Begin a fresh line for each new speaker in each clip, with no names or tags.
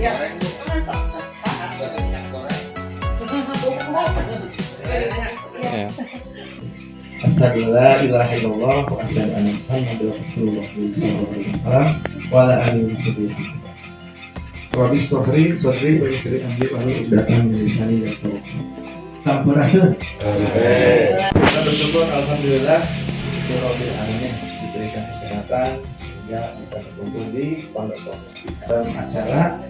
Ya.
goreng Bu.
Masa?
Buat minyak goreng.
Ya.
Asyhadu la ilaha illallah wa asyhadu anna Muhammadar Rasulullah sallallahu alaihi wasallam wa ala alihi wasallam. Rabbi sodri wa yassir amri wa hlul 'uqdatam min lisani yafqahu qawli. Sampurasun. Kita bersyukur alhamdulillah Rabbil alamin diberikan kesehatan sehingga bisa berkumpul di pondok dalam acara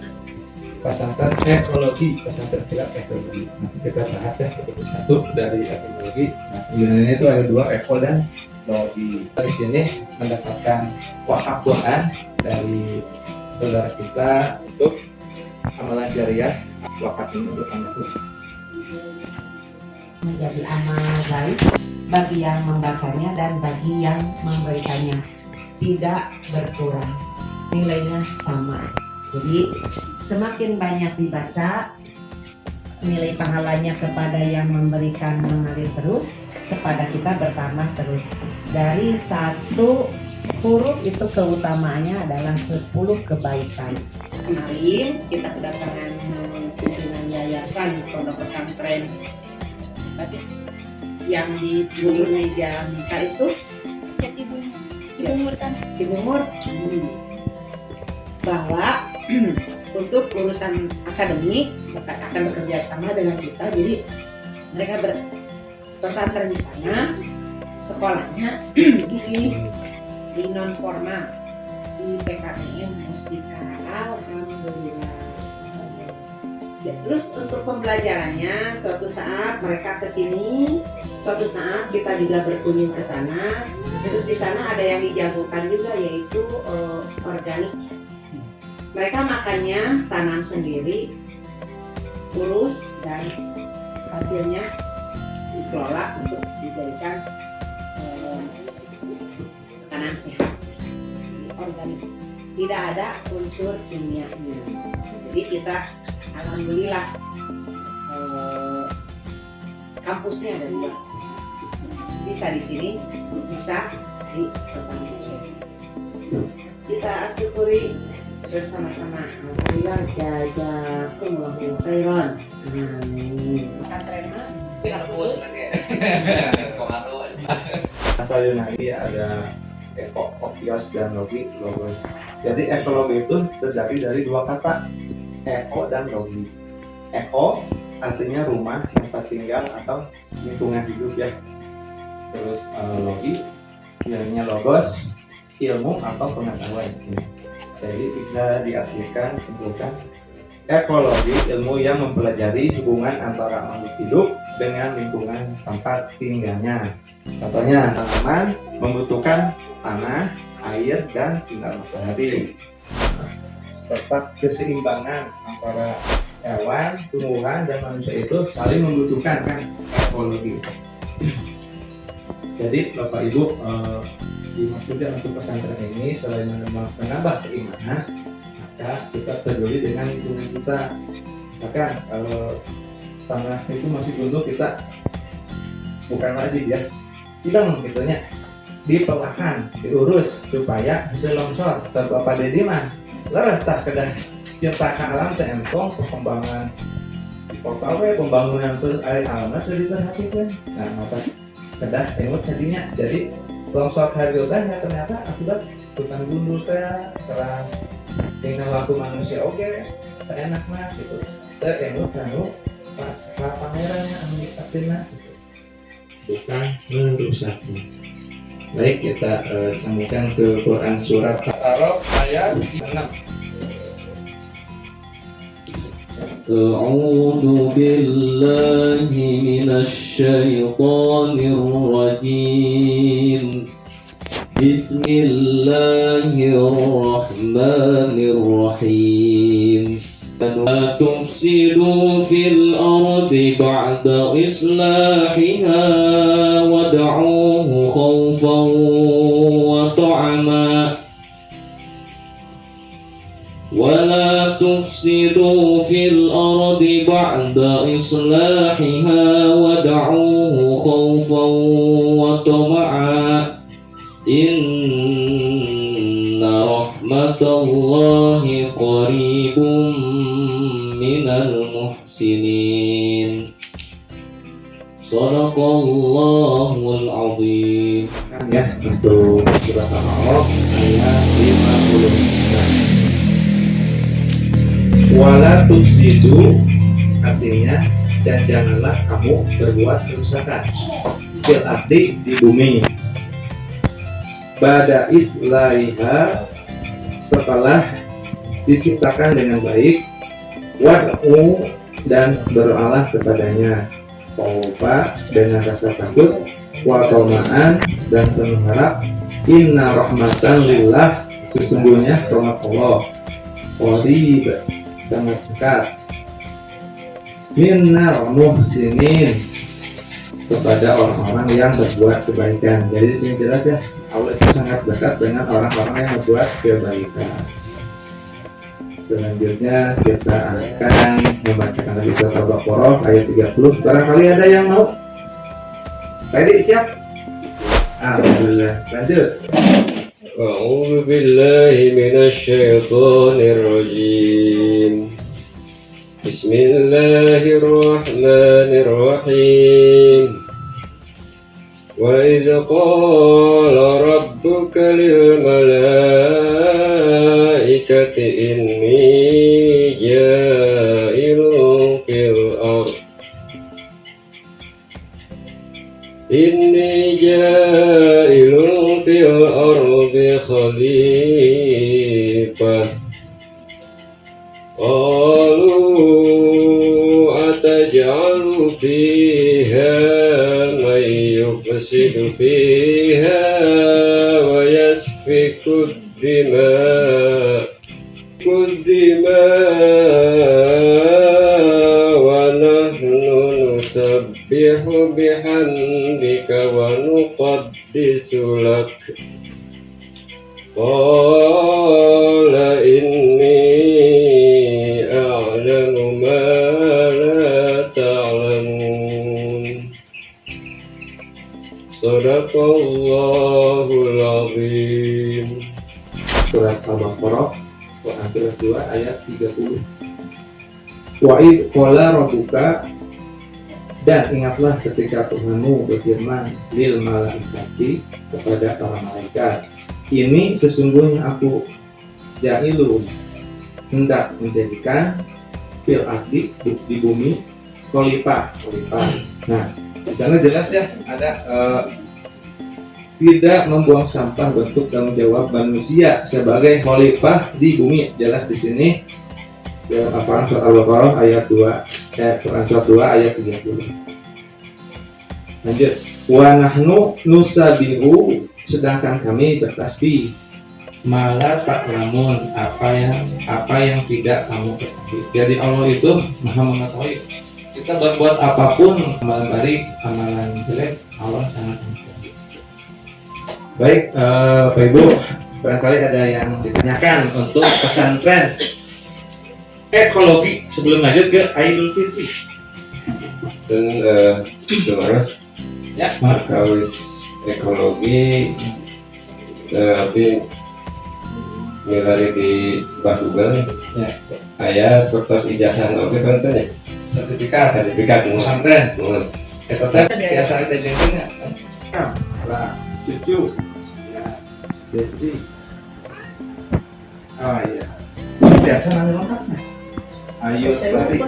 pesantren ekologi. Nanti kita bahas ya satu dari ekologi. Nah, sebenarnya itu ada dua, eko dan logi. Di sini mendapatkan wakaf Quran dari saudara kita untuk amalan jariah wakaf ini untuk anak
menjadi amal baik bagi yang membacanya dan bagi yang memberikannya, tidak berkurang, nilainya sama. Jadi semakin banyak dibaca, nilai pahalanya kepada yang memberikan mengalir terus, kepada kita bertambah terus. Dari satu huruf itu keutamaannya adalah 10 kebaikan.
Kemarin kita kedatangan pimpinan yayasan pondok pesantren yang di Jalan Nikah itu Cibungur, bahwa untuk urusan akademik akan bekerja sama dengan kita. Jadi mereka berpesantren di sana, sekolahnya di sini di non formal di PKM Mustika. Alhamdulillah. Terus untuk pembelajarannya, suatu saat mereka ke sini, suatu saat kita juga berkunjung ke sana. Terus di sana ada yang dijagokan juga, yaitu organik. Mereka makannya tanam sendiri, urus, dan hasilnya dikelola untuk dijadikan makanan sehat, organik. Tidak ada unsur kimianya. Jadi kita alhamdulillah kampusnya ada dua, bisa di sini, bisa di pesantren. Kita syukuri bersama-sama. Alhamdulillah, jazakumullahu khairan. Amin. Pesantren mah
Bos lagi. Komando.
asal Yunani ada eko, okios, dan logi, logos. Jadi ekologi itu terdiri dari dua kata, eko dan logi. Eko artinya rumah, tempat tinggal atau lingkungan hidup ya. Terus logi artinya logos, ilmu atau pengetahuan. Jadi bisa diartikan simpulkan ekologi, ilmu yang mempelajari hubungan antara makhluk hidup dengan lingkungan tempat tinggalnya. Contohnya, tanaman membutuhkan tanah, air, dan sinar matahari. Serta keseimbangan antara hewan, tumbuhan, dan manusia itu saling membutuhkan kan ekologi. Jadi Bapak Ibu, dimaksudkan untuk pesantren ini selain menambah keimanan, maka kita peduli dengan lingkungan kita. Misalkan kalau tanah itu masih gundul, kita bukan wajib ya, tidak gitunya, dipelahan, diurus supaya itu longsor. Sebab apa dedi mah leres tak kedah cinta ke alam teh entong perkembangan kota we pembangunan terus air alamnya sudah diperhatikan. Nah maka kedah emot tadinya jadi longsor hari teh ternyata akibat hutan gundul teh keras dengan laku manusia oke seenak mah gitu teh emot kanu pamerannya anu dikatina bukan merusaknya. Baik, kita sambungkan ke Quran surat Al-Araf ayat 6.
أعوذ بالله من الشيطان الرجيم بسم الله الرحمن الرحيم لا تفسدوا في الأرض بعد إصلاحها ودعوه خوفا وطمعا ولا تفسدوا في الأرض بعد إصلاحها ودعوه خوفا وطمعا إن رحمة rahmatallahi qaribum minal muhsinin. Sadaqallahul azim.
Ya, untuk surat Al-A'raf ayat 59. Wala tufsidu artinya dan janganlah kamu berbuat kerusakan fil ardi di bumi ba'da islahiha setelah diciptakan dengan baik wad'u dan berdoalah kepadanya tauba dengan rasa takut wa tamaan dan penuh harap inna rahmatan lillah sesungguhnya rahmat Allah qarib sangat dekat minnal muhsinin kepada orang-orang yang berbuat kebaikan. Jadi di sini jelas ya, Allah itu sangat dekat dengan orang-orang yang berbuat kebaikan. Selanjutnya kita akan membacakan lagi surat Al-Baqarah ayat 30. Barangkali ada yang mau? Ready, siap? Alhamdulillah. Lanjut.
أعوذ بالله من الشيطان الرجيم بسم الله الرحمن الرحيم وإذ قال ربك للملائكة إني جائل في الأرض خليفة قالوا أتجعل فيها من يفسد فيها ويسفك الدماء ونحن نسبح بحمدك ونقدس لك قال إني أعلم ما لا تعلمون صدق الله العظيم.
Surat Al-Baqarah Surat 2 ayat 30. Wa'id qala rabbuka dan ingatlah ketika Tuhanmu berfirman lil malaikati kepada para malaikat, ini sesungguhnya aku ja'ilun hendak menjadikan fil ardi di bumi khalifah. Nah, di sana jelas ya ada tidak membuang sampah bentuk tanggung jawab manusia sebagai khalifah di bumi. Jelas di sini ya, Al-Quran surat Al-Baqarah ayat 2 Quran surat 2 ayat 30. Lanjut. Wa nahnu nusabihu sedangkan kami bertasbih malah tak lamun apa yang tidak kamu ketahui. Jadi Allah itu Maha mengetahui. Kita berbuat apapun, amalan baik, amalan jelek, Allah sangat mengetahui. Baik, Bapak Ibu, barangkali ada yang ditanyakan untuk pesantren ekologi sebelum lanjut ke Idul Fitri.
Dan kemarin
Ya,
kawis ekologi tapi milari di Batugal
Ya.
ayah seperti ijazah oke kan ya
sertifikat
pesantren
kita teh biasa ada jengkelnya. Lah, cucu. Ya, Desi. Oh iya. Biasa nama lengkapnya. Ayu Bari.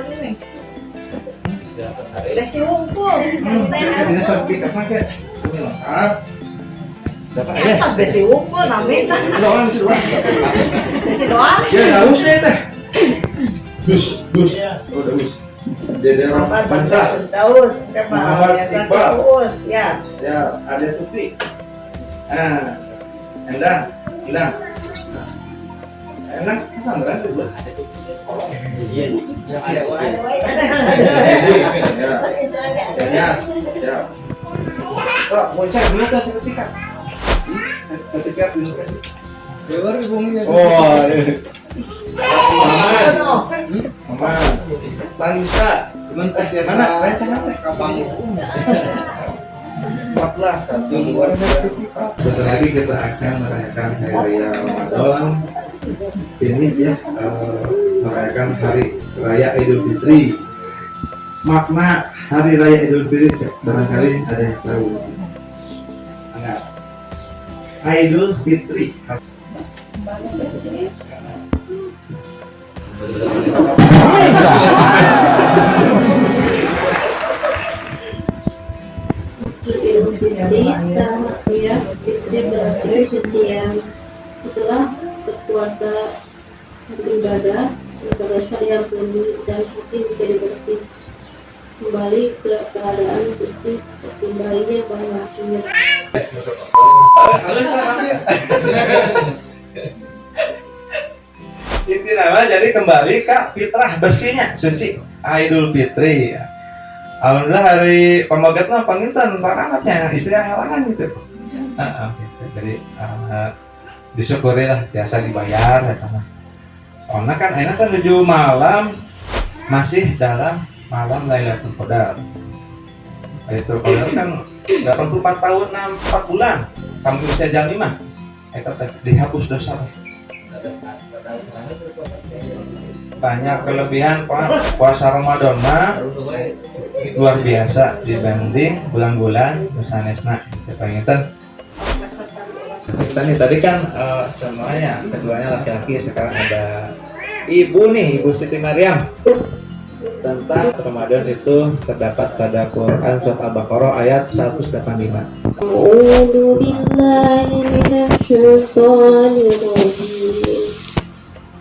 Desi Unggul.
Ini sertifikatnya kayak ini lengkap. Dapat aja.
Atas Desi Unggul namanya.
Doang sih doang.
Desi doang.
Ya haus deh teh. Gus. Oh, udah gus. Dede Pansa.
Taus.
Muhammad Iqbal.
Taus. Ya.
Ya, ada Tuti. Nah, Endang. Enak pesantren dulu. Ada Tuti di sekolah. Iya. Ya. Kok mau cek dulu kan sertifikat? Sertifikat dulu kan? Oh, Aman. Tanisa. Mana? Baca mana? 14 satu. Sebentar lagi kita akan merayakan hari raya Ramadan finish ya merayakan hari raya Idul Fitri. Makna hari raya Idul Fitri barangkali ada yang tahu. Enggak. Idul Fitri.
Idul Fitri sama ya, Fitri berarti kesucian. Setelah berpuasa, beribadah, dosa-dosa diampuni dan hati menjadi bersih, kembali ke keadaan suci seperti bayinya pada lahir.
Inti nama jadi kembali ke fitrah bersihnya suci Idul Fitri. Alhamdulillah hari pemagatnya panginten paramatnya istri halangan gitu. Gitu. Jadi disyukurilah biasa dibayar ya teman. Soalnya kan enak kan menuju malam masih dalam malam Lailatul Qadar. Lailatul Qadar kan 84 tahun 4 bulan. Kamu usia jam 5. Eta dihapus dosa. Banyak kelebihan puasa Ramadan mah luar biasa dibanding bulan-bulan sanesna. Kepengen kita nih tadi kan semuanya keduanya laki-laki, sekarang ada ibu nih, Ibu Siti Maryam. Tentang Ramadan itu terdapat pada Quran surat Al-Baqarah ayat 185.
A'udzu billahi minasyaitonir rajim.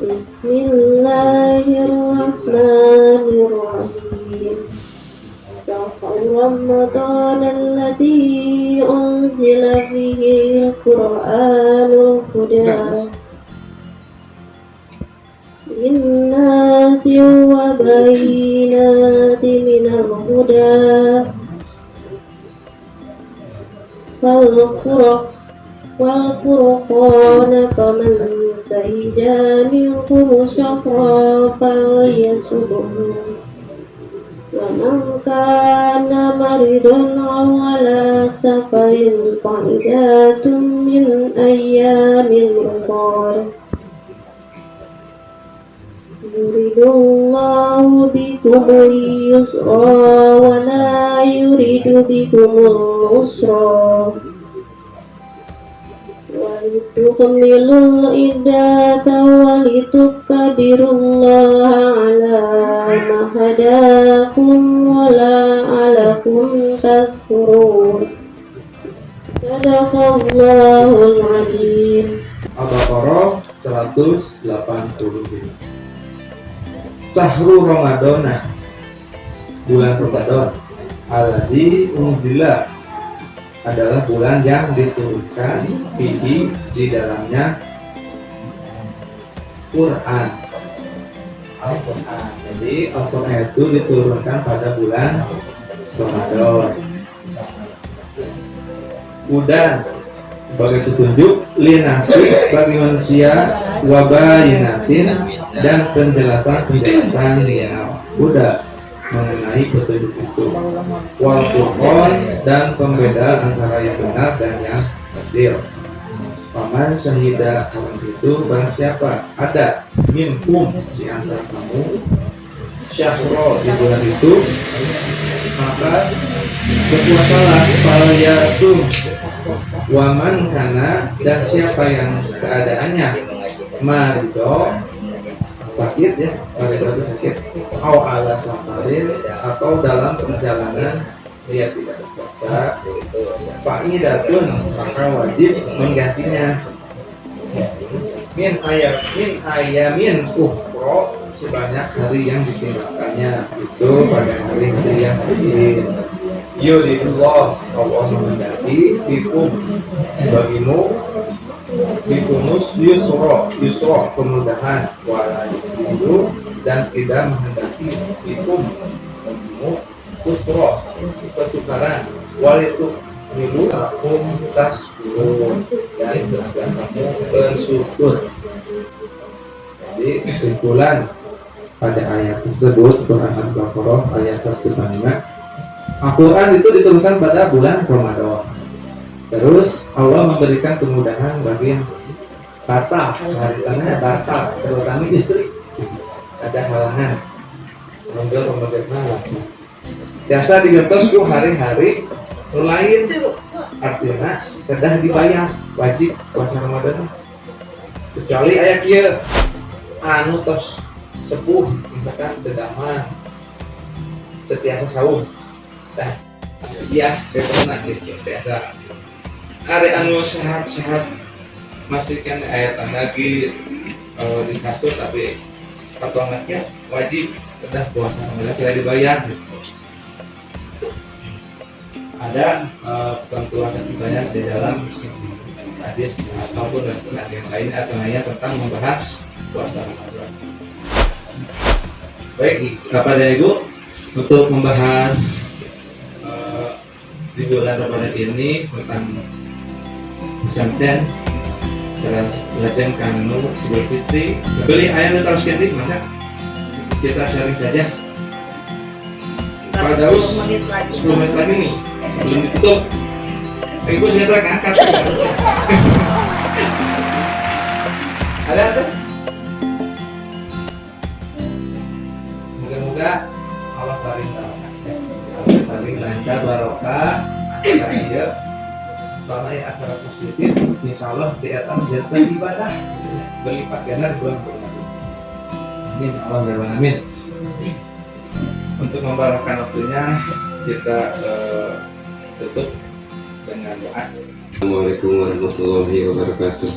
Bismillahirrahmanirrahim. Sahur Ramadan alladzi unzila fihi al-Qur'anul huda linnasi wa bayyinatin minal huda wal furqan faman shahida minkum syahra falyasumhu wa man kana maridan aw ala safarin fa'idatun min ayyamin ukhra yuridullahu bikumul yusra wa la yuridu bikumul usra walitukmilul iddata walitukabbirullaha ala ma hadakum wa la'alakum tashkurun. Sadaqallahul azim.
Al-Baqarah 185. Sahru Ramadana, bulan Ramadan, alladzi unzila, adalah bulan yang diturunkan fihi, di dalamnya Quran. Al-Quran. Jadi Al-Quran itu diturunkan pada bulan Ramadan. Udah sebagai petunjuk linasi bagi manusia, wabayinatin, dan penjelasan yang udah mengenai petunjuk itu, wal furqan, dan pembeda antara yang benar dan yang adil. Paman syahida, orang itu barang siapa ada minkum di antara kamu syahro, di bulan itu, maka berpuasalah. Falyasum waman kana, dan siapa yang keadaannya marido, sakit ya, marido itu sakit, au ala safarin, atau dalam perjalanan dia tidak berpuasa, fa'idatun, maka wajib menggantinya min ayamin ukhra, sebanyak hari yang ditinggalkannya itu pada hari-hari yang lain. Yuridullah, Allah menghendaki bikum, bagimu, bikumus yusra, kemudahan, wala yusridu, dan tidak menghendaki bikum, bagimu, usra, kesukaran, walituk milu akum tasbun, dan kamu bersyukur. Jadi kesimpulan pada ayat tersebut, Quran Al-Baqarah ayat 185, Al-Quran itu diturunkan pada bulan Ramadan. Terus Allah memberikan kemudahan bagi yang batal, haritannya batal, terutama istri ada halangan mengambil pembagaimana langsung biasa digertos ku hari-hari lain artinya kedah dibayar wajib puasa Ramadan kecuali aya kieu anu tos sepuh misalkan tedaman tetiasa saum tah iya pernah gitu biasa ada anu sehat-sehat pastikan ayat lagi di kasur tapi potongannya wajib kedah puasa Ramadan tidak dibayar gitu. Ada ketentuan yang dibayar di dalam hadis ataupun yang lain atau lainnya tentang membahas puasa Ramadan. Baik, Bapak dan Ibu, untuk membahas di bulan Ramadan ini tentang pesantren cara belajar kanu Idul Fitri. Beli ayam terus kendi maka kita sharing saja. Pak Daus, 10 menit lagi nih, belum ditutup. Ibu saya ngangkat. Ada? Moga-moga Allah paling lancar barokah acara dia. Soalnya acara positif, insya Allah kelihatan jantan ibadah berlipat ganda di bulan Ramadan. Amin, Allah amin. Untuk membarakkan waktunya kita tutup dengan doa.
Assalamualaikum warahmatullahi wabarakatuh.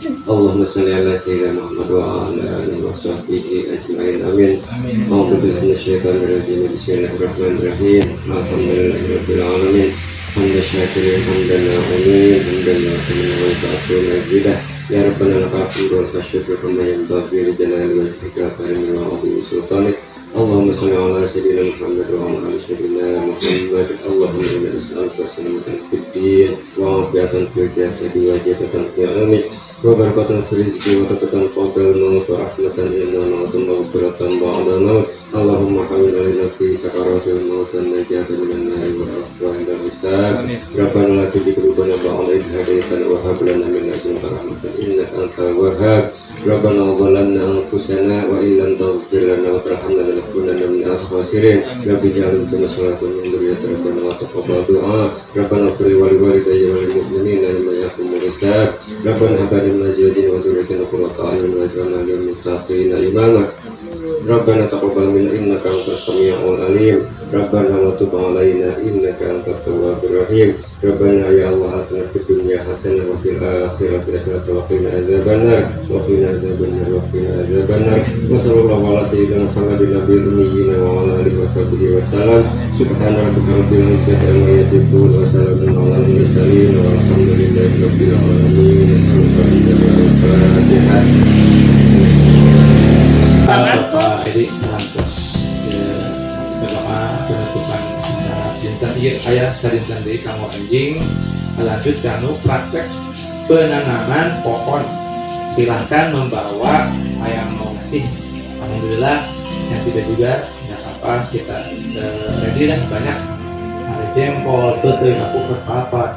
Allahumma shalli ala sayyidina Muhammad wa ala alihi wa sahbihi ajma'in. Amin. A'udzu billahi minasyaitonir rajim. Bismillahirrahmanirrahim. Alhamdulillahirabbil alamin. Hamdan syakirin hamdan na'imin hamdan na'imin wa ta'ala majidah. Ya Rabbana lakal hamdu wal syukru kama yanbaghi li jalali wajhika wa karimil wa 'azimi sultanik. Allahumma shalli ala sayyidina Muhammad wa ala ali sayyidina Muhammad. Allahumma inna nas'aluka salamatan fid din wa 'afiyatan fil jasadi wa jihatan fil ilmi wa barakatan fil rizqi wa taqatan qabla al-maut wa rahmatan inna ma'atum maghfiratan ba'da al-maut. Allahumma hawwin 'alaina fi sakaratil maut wa najatan minan nar wa afwa 'inda hisab. Rabbana la tuzigh qulubana ba'da idh hadaytana wa hab lana min ladunka rahmatan innaka antal wahhab. Rabbana zalamna anfusana wa illam taghfir lana wa tarhamna lanakunanna minal khasirin. Rabbi ij'al lana salatan min dhurriyyati rabbana wa taqabbal du'a. Rabbana ighfir li walidayya wa lil mu'minina yawma yaqumul hisab. Rabbana hab lana min azwajina wa dhurriyyatina qurrata a'yun waj'alna lil muttaqina imama. Rabbana taqabbal minna innaka antas samiul alim. Rabbana wa tub 'alaina innaka antat tawwabur rahim. Rabbana ya Allah atina fid dunya hasanah wa fil akhirati hasanah wa qina adzabannar wa qina adzabannar wa qina adzabannar. Wa sallallahu ala sayyidina Muhammadin nabiyil ummiyin wa ala alihi wa sahbihi wa salam. Subhana rabbika rabbil izzati amma yasifun wa salamun ala al mursalin walhamdulillahi rabbil alamin. Al-Fatihah.
Bapak Edi Rantos berdoa penutupan dinten ieu aya sadinten deui kanggo anjing lanjut kanu praktek penanaman pohon. Silahkan membawa ayam mau ngasih. Alhamdulillah yang tidak juga tidak apa kita ready dah banyak. Ada jempol, teuteung aku ke apa.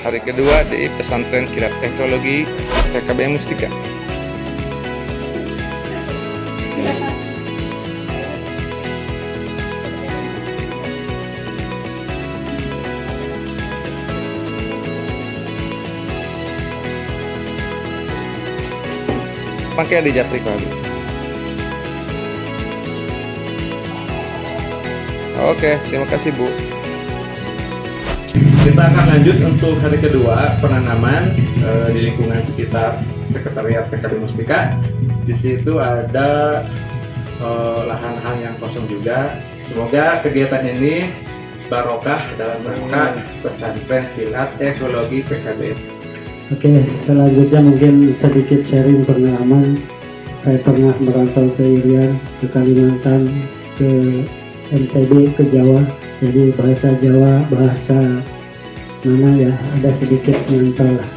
hari kedua di pesantren kilat teknologi PKBM Mustika. Pakai di japri kali. Oke, terima kasih Bu.
Kita akan lanjut untuk hari kedua penanaman di lingkungan sekitar Sekretariat PKB Mustika. Di situ ada lahan-lahan yang kosong juga. Semoga kegiatan ini barokah dalam rangka pesantren kilat ekologi PKB.
Oke, selanjutnya mungkin sedikit sharing pengalaman. Saya pernah merantau ke Irian, ke Kalimantan, ke NTB, ke Jawa. Jadi bahasa Jawa, bahasa mana ya, ada sedikit nyantol lah.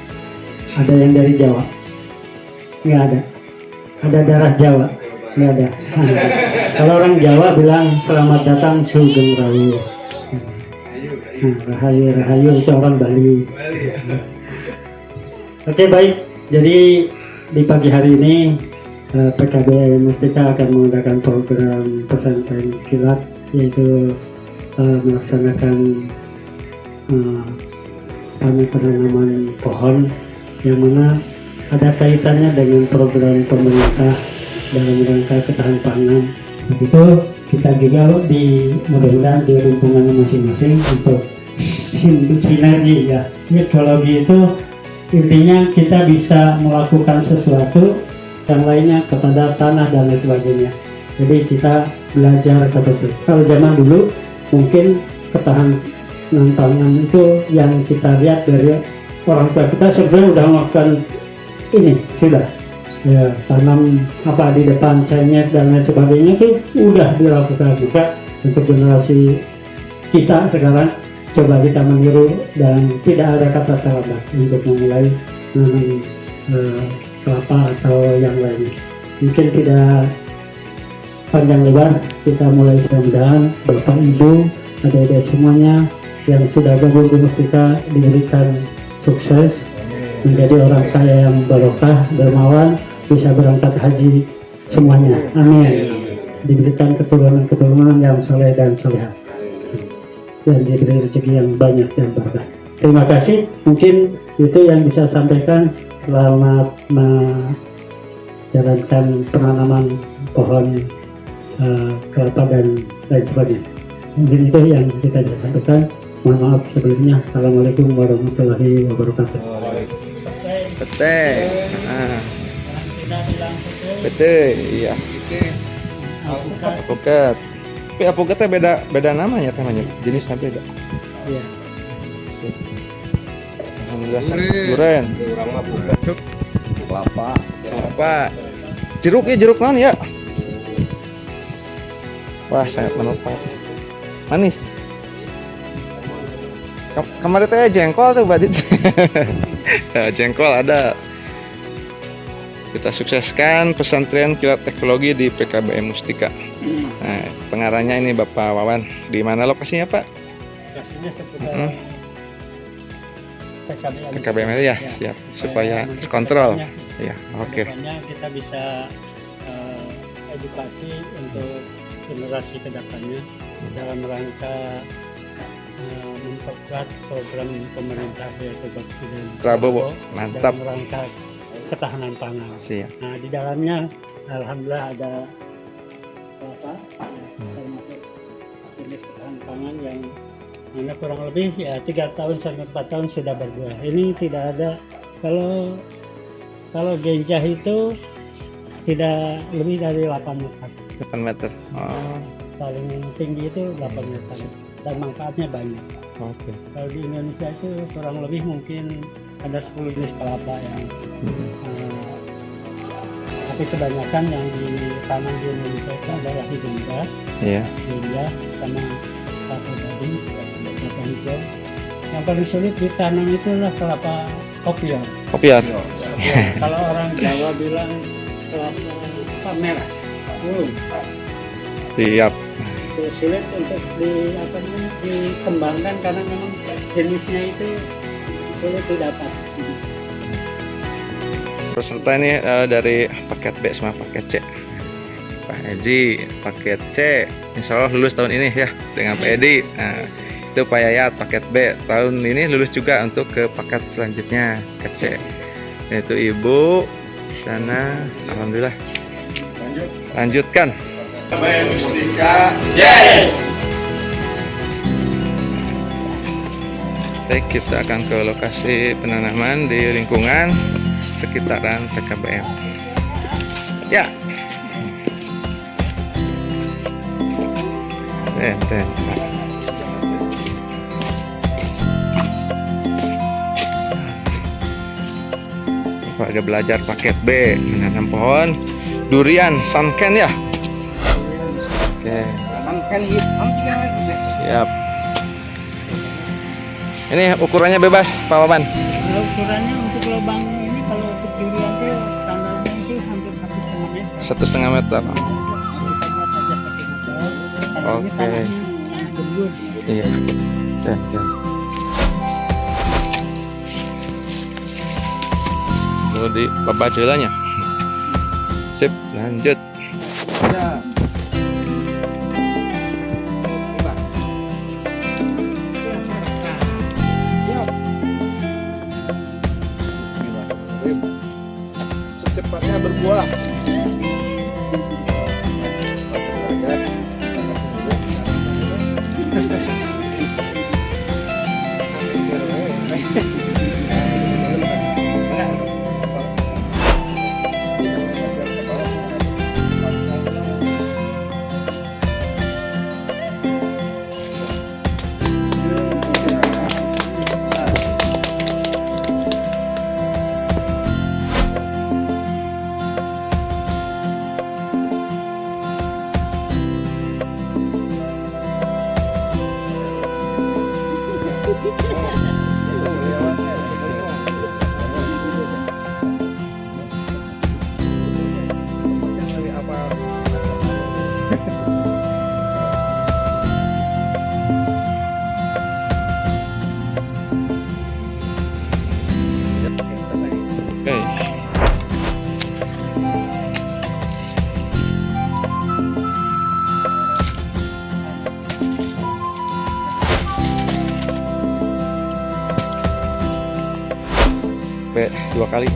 Ada yang dari Jawa? Nggak ada. Ada darah Jawa? Nggak ada. Kalau orang Jawa bilang selamat datang Sugeng Rawu. Rahayu, Rahayu itu orang Bali. Oke, baik, jadi di pagi hari ini PKB Mustika akan mengadakan program pesantren kilat, yaitu melaksanakan penanaman pohon yang mana ada kaitannya dengan program pemerintah dalam rangka ketahanan pangan. Begitu kita juga mudah-mudahan di lingkungan masing-masing untuk sinergi ya. Ekologi itu intinya kita bisa melakukan sesuatu yang lainnya kepada tanah dan lain sebagainya. Jadi kita belajar seperti itu. Kalau zaman dulu mungkin ketahanan pangan itu yang kita lihat dari orang tua kita sebenarnya udah melakukan ini sudah ya, tanam apa di depan cenyet dan lain sebagainya itu udah dilakukan juga. Untuk generasi kita sekarang coba kita meniru dan tidak ada kata terlambat untuk memulai menanam kelapa atau yang lainnya. Mungkin tidak panjang lebar, kita mulai mudah-mudahan Bapak Ibu, adik-adik semuanya yang sudah gabung di Mustika diberikan sukses, menjadi orang kaya yang barokah, dermawan, bisa berangkat haji semuanya. Amin. Diberikan keturunan-keturunan yang soleh dan soleha, dan diberi rezeki yang banyak dan berkah. Terima kasih. Mungkin itu yang bisa sampaikan. Selamat menjalankan penanaman pohon kelapa dan lain sebagainya. Mungkin itu yang kita bisa sampaikan. Mohon maaf sebelumnya. Assalamualaikum warahmatullahi wabarakatuh.
Pete. Pete, iya. Alpukat. Tapi alpukatnya beda namanya namanya. Jenisnya beda.
Iya.
Alhamdulillah. Duren. Kelapa. Jeruk ya, jeruk naon ya? Wah, sangat manfaat. Manis. Kemarin teh jengkol tuh badit. Jengkol ada. Kita sukseskan pesantren kilat ekologi di PKBM Mustika. Nah, pengarahnya ini Bapak Wawan. Di mana lokasinya, Pak?
Lokasinya seputar
PKBM ya, siap. Supaya terkontrol. Ya, oke.
Kita bisa edukasi untuk generasi kedepannya dalam rangka memperkuat program pemerintah yaitu Presiden
Prabowo. Mantap.
Dalam rangka ketahanan pangan.
Siap.
Nah, di dalamnya alhamdulillah ada termasuk jenis ketahanan pangan yang mana kurang lebih ya 3 tahun sampai 4 tahun sudah berbuah. Ini tidak ada kalau genjah itu tidak lebih dari 8 meter.
8 meter. Oh.
Paling tinggi itu 8 meter dan manfaatnya banyak.
Oke.
Kalau di Indonesia itu kurang lebih mungkin ada 10 jenis kelapa yang tapi kebanyakan yang ditanam di Indonesia itu adalah hibenda, hibenda sama kelapa gading, kelapa hijau. Yang paling sulit ditanam itulah kelapa kopior.
Kopior.
Kalau orang Jawa bilang kelapa merah, ulung.
Siap.
Itu sulit untuk dikembangkan karena memang jenisnya itu itu dapat.
Peserta ini dari paket B sama paket C. Pak Eji paket C, insya Allah lulus tahun ini ya dengan Pak Edi. Nah, itu Pak Yayat paket B tahun ini lulus juga untuk ke paket selanjutnya ke C. Yaitu Ibu di sana, alhamdulillah. Lanjutkan. Mustika. Yes. Baik, kita akan ke lokasi penanaman di lingkungan sekitaran PKBM. Ya. Pada belajar paket B menanam pohon durian sunken ya. Oke. Siap. Ini ukurannya bebas, Pak Waban.
Kalau ukurannya untuk lubang ini, kalau untuk durian itu standarnya itu hampir 1,5 meter.
1,5 meter.
Kita buat aja 1 meter. Karena ini
Oke.
tanahnya gembur.
Iya. Ya. Lalu di babat jalannya. Sip, lanjut. Ya. Secepatnya berbuah. Sampai 2 kali.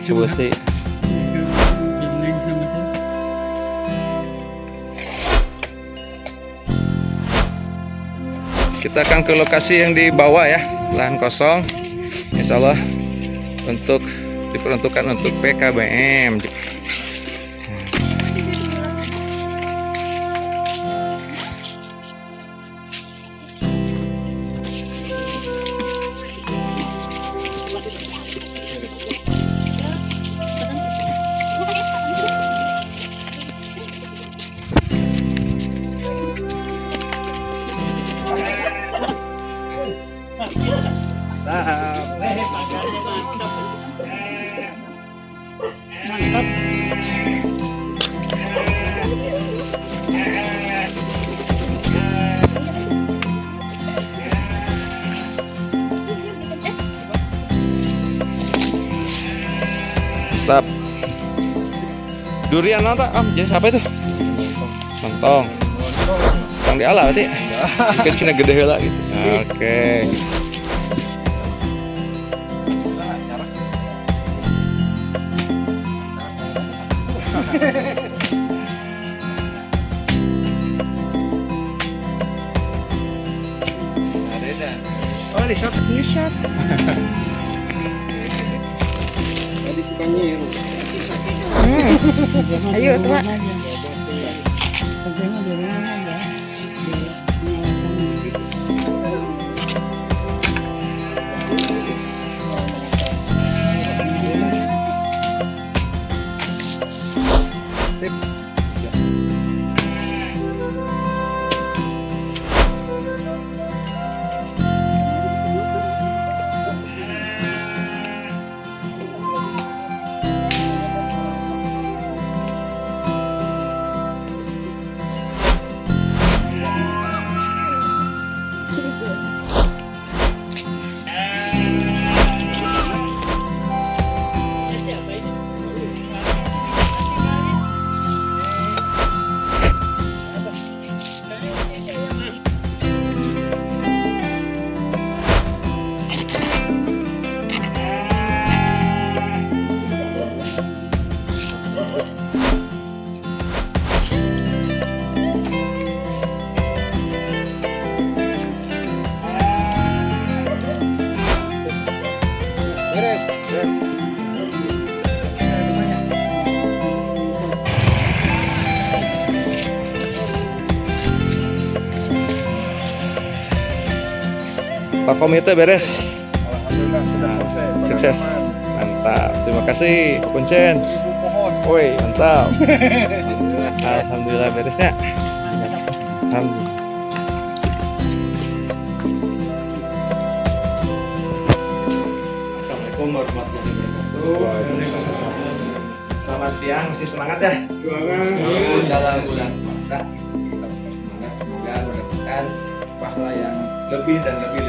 Coba. Kita akan ke lokasi yang di bawah ya, lahan kosong. Insya Allah untuk diperuntukkan untuk PKBM.
Mantap.
Mantap. Durian nonton, jadi siapa itu? Montong. Tang di ala berarti. Kan cina gede heula gitu. Oke. Oh, di shot. Di shot. Tadi suka nyiru.
Ayo, tua.
Pak Komite beres.
Alhamdulillah sudah selesai.
Sukses. Mantap. Terima kasih Pak Kuncen. Woi, mantap. Alhamdulillah beresnya. Alhamdulillah. Assalamualaikum warahmatullahi wabarakatuh. Selamat siang, masih semangat ya? Semangat dalam bulan puasa. Kita tetap semangat, semoga mendapatkan pahala yang lebih dan lebih.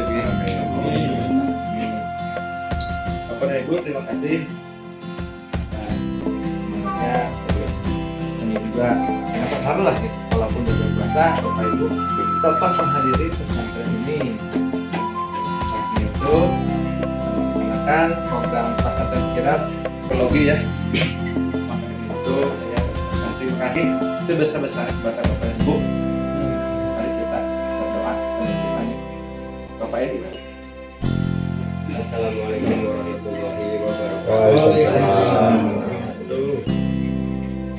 Bapak dan Ibu, terima kasih atas semangatnya. Terus ini juga sangat terharu lah gitu. Walaupun udah puasa, Bapak Ibu tetap menghadiri pesantren ini. Saat itu melaksanakan program pesantren kilat ekologi ya. Maka dari itu saya ucapkan terima kasih sebesar-besarnya kepada Bapak dan Ibu. Mari kita berdoa dan Bapak Ibu.
Assalamualaikum warahmatullahi wabarakatuh.
Waalaikumsalam.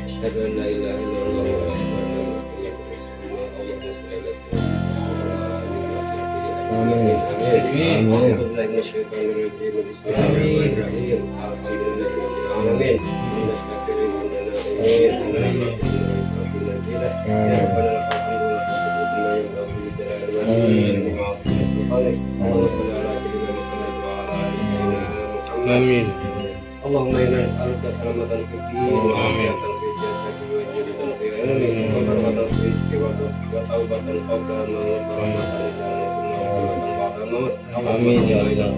Asyhadu an la ilaha illallah wa asyhadu anna Muhammadan rasulullah. Amin. A'udzubillahi minasyaitonir rajim. Bismillahirrahmanirrahim. Alhamdulillahirabbil alamin. Minasyakirin wa na'imin. Ya Rabbana lakal hamdu wa syukru lima yang lahu bi jalali wa Amin. Allahumma inna nas'aluka salamatan fid din wa afiyatan fil jasadi wa jannatan fil ilmi wa barakatan fil rizqi wa taubatan qabla al-maut wa rahmatan ba'da al-maut. Amin ya Allah.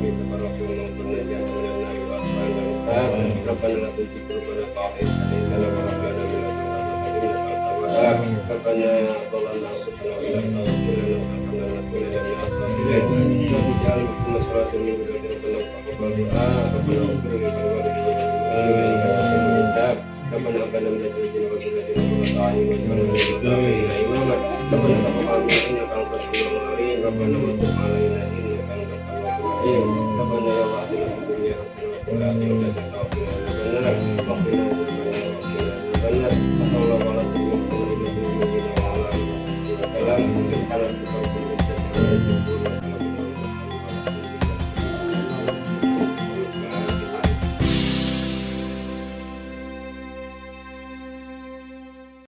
Rabbana la tuzigh qulubana ba'da idh hadaytana wa hab lana min ladunka rahmatan innaka antal wahhab. Rabbana zalamna anfusana wa illam taghfir lana wa tarhamna lanakunanna minal khasirin. Wa ij'al kulla salatin min ibadika ربنا هب لنا من ازواجنا وذريتنا قرة اعين واجعلنا للمتقين اماما ربنا تقبل منا انك انت السميع العليم ربنا وتب علينا انك انت التواب الرحيم ربنا يا